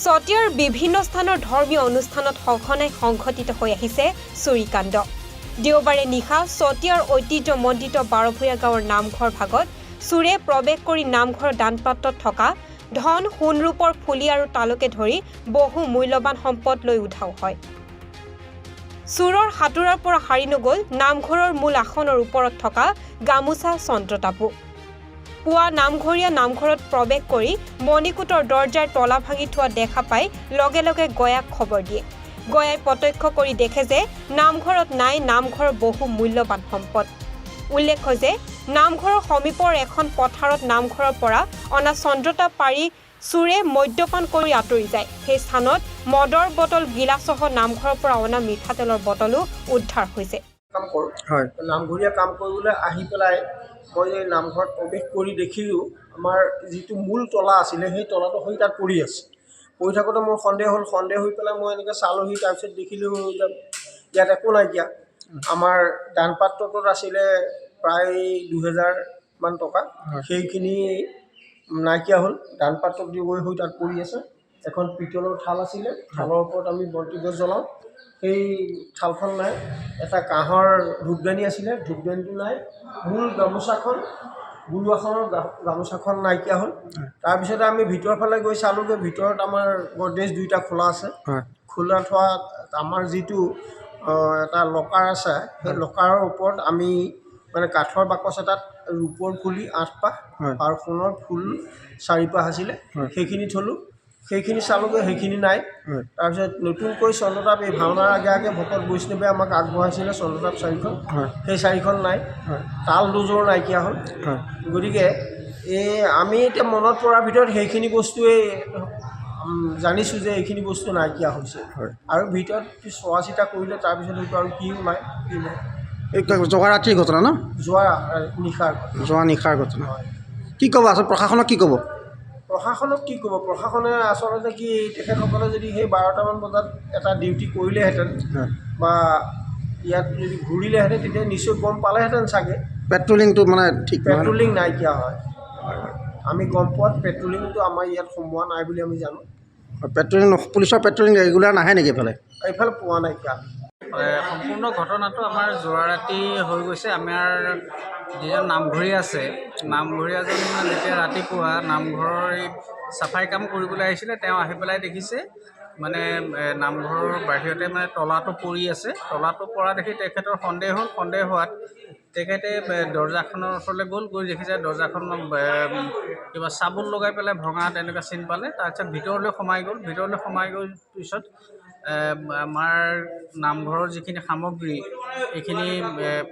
চতিয়াৰ বিভিন্ন স্থানৰ ধৰ্মীয় অনুষ্ঠানত সঘনাই সংঘটিত হৈ আহিছে চুৰিকাণ্ড। দেওবাৰে নিশা চতিয়াৰ ঐতিহ্যমণ্ডিত বাৰভূঞা গাঁৱৰ নামঘৰ ভাগত চুৰে প্ৰৱেশ কৰি নামঘৰৰ দানপাত্ৰত থকা ধন, সোণৰূপৰ ফুলি আৰু তালুকে ধৰি বহু মূল্যৱান সম্পদ লৈ উধাও হয়। চুৰৰ হাতোৰাৰ পৰা সাৰি নগ'ল নামঘৰৰ মূল আসনৰ ওপৰত থকা গামোচা চন্দ্ৰতাপু। পুৱা নামঘৰীয়া নামঘৰত প্ৰৱেশ কৰি মণিকূটৰ দৰ্জাৰ তলা ভাঙি থোৱা দেখা পাই লগে লগে গয়াক খবৰ দিয়ে। গয়াই প্ৰত্যক্ষ কৰি দেখে যে নামঘৰত নাই নামঘৰৰ বহু মূল্যৱান সম্পদ। উল্লেখ্য যে নামঘৰৰ সমীপৰ এখন পথাৰত নামঘৰৰ পৰা অনা চন্দ্ৰতাপ পাৰি চুৰে মদ্যপান কৰি আঁতৰি যায়। সেই স্থানত মদৰ বটল গিলাচসহ নামঘৰৰ পৰা অনা মিঠাতেলৰ বটলো উদ্ধাৰ হৈছে। নামঘৰীয়া কাম কৰিবলৈ আহি পেলাই মই নামঘৰত প্ৰৱেশ কৰি দেখিলোঁ আমাৰ যিটো মূল তলা আছিলে সেই তলাটো হৈ তাত পৰি আছে। পৰি থাকোঁতে মোৰ সন্দেহ হৈ পেলাই মই এনেকৈ চালোহি। তাৰপিছত দেখিলোঁ যে ইয়াত একো নাইকিয়া। আমাৰ দানপাত্ৰটোত আছিলে প্ৰায় 2000 মান টকা, সেইখিনি নাইকিয়া হ'ল। দানপাত্ৰত দি গৈ হৈ তাত পৰি আছে। এখন পিতলৰ থাল আছিলে, থালৰ ওপৰত আমি বন্তিগছ জ্বলাওঁ, সেই থালখন নাই। এটা কাঁহৰ ধূপদানি আছিলে, ধূপদানিটো নাই। মূল গামোচাখন গুৰুৱাখনৰ গামোচাখন নাইকিয়া হ'ল। তাৰপিছতে আমি ভিতৰৰ ফালে গৈ চালোঁগৈ, ভিতৰত আমাৰ গডৰেজ 2টা খোলা আছে। খোলা থোৱা আমাৰ যিটো এটা লকাৰ আছে, সেই লকাৰৰ ওপৰত আমি মানে কাঠৰ বাকচ এটাত ৰূপৰ ফুলি 8 পাহ আৰু সোণৰ ফুল 4 পাহ আছিলে, সেইখিনি থলোঁ। সেইখিনি চালোঁগৈ, সেইখিনি নাই। তাৰপিছত নতুনকৈ চন্দ্ৰতাপ এই ভাওনাৰ আগে আগে ভকত বৈষ্ণৱে আমাক আগবঢ়াইছিলে চন্দ্ৰতাপ 4খন, সেই 4খন নাই। তাল দুযোৰ নাইকিয়া হ'ল। গতিকে আমি এতিয়া মনত পৰাৰ ভিতৰত সেইখিনি বস্তুৱেই জানিছোঁ যে এইখিনি বস্তু নাইকিয়া হৈছে। আৰু ভিতৰত চোৱা চিতা কৰিলে তাৰপিছত হয়তো আৰু কি নাই কি নাই। এই যোৱা ৰাতিৰ ঘটনা ন? যোৱা নিশাৰ ঘটনা। কি ক'ব আচলতে প্ৰশাসনক কি ক'ব? প্ৰশাসনে আচলতে কি তেখেতসকলে যদি সেই 12টামান বজাত এটা ডিউটি কৰিলেহেঁতেন বা ইয়াত যদি ঘূৰিলেহেঁতেন তেতিয়া নিশ্চয় গম পালেহেঁতেন চাগে। পেট্ৰলিংটো মানে ঠিক পেট্ৰলিং নাইকিয়া হয়। আমি গম পোৱাত পেট্ৰলিংটো আমাৰ ইয়াত সোমোৱা নাই বুলি আমি জানো। পেট্ৰলিং পুলিচৰ পেট্ৰলিং ৰেগুলাৰ নাহে নেকি এইফালে পোৱা নাইকিয়া। সম্পূৰ্ণ ঘটনাটো আমাৰ যোৱা ৰাতি হৈ গৈছে। আমাৰ যিজন নামঘৰী আছে, নামঘৰীয়াজন যেতিয়া ৰাতিপুৱা নামঘৰৰ এই চাফাই কাম কৰিবলৈ আহিছিলে, তেওঁ আহি পেলাই দেখিছে মানে নামঘৰৰ বাহিৰতে মানে তলাটো পৰি আছে। তলাটো পৰা দেখি তেখেতৰ সন্দেহ হ'ল। সন্দেহ হোৱাত তেখেতে দৰ্জাখনৰ ওচৰলৈ গৈ দেখিছে দৰ্জাখন কিবা চাবোন লগাই পেলাই ভঙা তেনেকুৱা চিন পালে। তাৰপিছত ভিতৰলৈ সোমাই গ'ল পিছত আমাৰ নামঘৰৰ যিখিনি সামগ্ৰী এইখিনি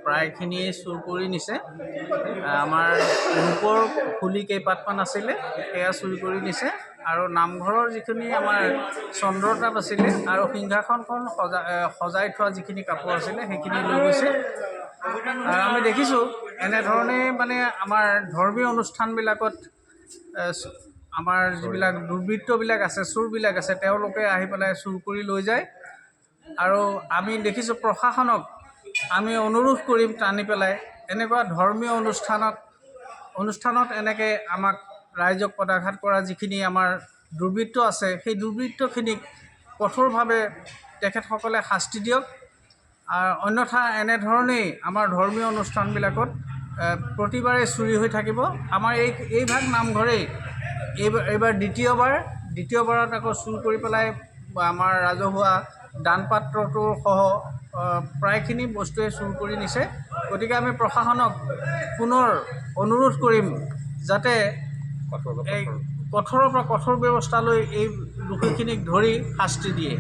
প্ৰায়খিনি চুৰ কৰি নিছে। আমাৰ ৰূপৰ ফুলি কেইপাতমান আছিলে সেয়া চুৰি কৰি নিছে, আৰু নামঘৰৰ যিখিনি আমাৰ চন্দ্ৰতাপ আছিলে আৰু সিংহাসনখন সজাই থোৱা যিখিনি কাপোৰ আছিলে সেইখিনি লৈ গৈছে। আৰু আমি দেখিছোঁ এনেধৰণে মানে আমাৰ ধৰ্মীয় অনুষ্ঠানবিলাকত আমাৰ যিবিলাক দুৰ্বৃত্তবিলাক আছে, চোৰবিলাক আছে, তেওঁলোকে আহি পেলাই চুৰ কৰি লৈ যায়। আৰু আমি দেখিছোঁ প্ৰশাসনক আমি অনুৰোধ কৰিম টানি পেলাই এনেকুৱা ধৰ্মীয় অনুষ্ঠানত এনেকৈ আমাক ৰাইজক পদাঘাত কৰা যিখিনি আমাৰ দুৰ্বৃত্ত আছে, সেই দুৰ্বৃত্তখিনিক কঠোৰভাৱে তেখেতসকলে শাস্তি দিয়ক। আৰু অন্যথা এনেধৰণেই আমাৰ ধৰ্মীয় অনুষ্ঠানবিলাকত প্ৰতিবাৰে চুৰি হৈ থাকিব। আমাৰ এই ভাগ নামঘৰেই এইবাৰ দ্বিতীয়বাৰত আকৌ চুৰ কৰি পেলাই আমাৰ ৰাজহুৱা দানপাত্ৰটো সহ প্ৰায়খিনি বস্তুৱে চুৰ কৰি নিছে। গতিকে আমি প্ৰশাসনক পুনৰ অনুৰোধ কৰিম যাতে এই কঠোৰৰ পৰা কঠোৰ ব্যৱস্থা লৈ এই দোষীখিনিক ধৰি শাস্তি দিয়ে।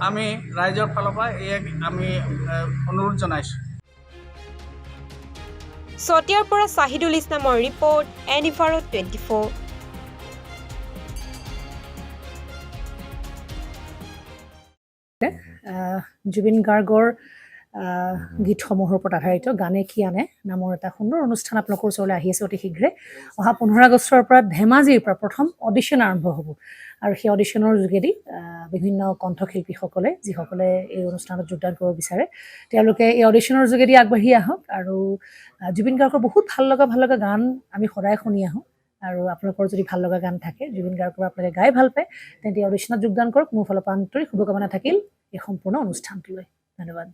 আমি ৰাইজৰ ফালৰ পৰা আমি অনুৰোধ জনাইছোঁ। চতিয়াৰ পৰা চাহিদুল ইছলামৰ ৰিপৰ্ট, এনিভাৰত 24। জুবিন গাৰ্গৰ গীতসমূহৰ ওপৰত আধাৰিত গানে কি আনে নামৰ এটা সুন্দৰ অনুষ্ঠান আপোনালোকৰ ওচৰলৈ আহি আছে অতি শীঘ্ৰে। অহা 15 আগষ্টৰ পৰা ধেমাজিৰ পৰা প্ৰথম অডিশ্যন আৰম্ভ হ'ব, আৰু সেই অডিশ্যনৰ যোগেদি বিভিন্ন কণ্ঠশিল্পীসকলে যিসকলে এই অনুষ্ঠানত যোগদান কৰিব বিচাৰে তেওঁলোকে এই অডিশ্যনৰ যোগেদি আগবাঢ়ি আহক। আৰু জুবিন গাৰ্গৰ বহুত ভাল লগা গান আমি সদায় শুনি আহোঁ। আৰু আপোনালোকৰ যদি ভাল লগা গান থাকে, জুবিন গাৰ্গৰ আপোনালোকে গাই ভাল পায়, তেন্তে অডিশ্যনত যোগদান কৰক। মোৰ ফালৰ পৰা আন্তৰিক শুভকামনা থাকিল এই সম্পূৰ্ণ অনুষ্ঠানটোলৈ। ধন্যবাদ।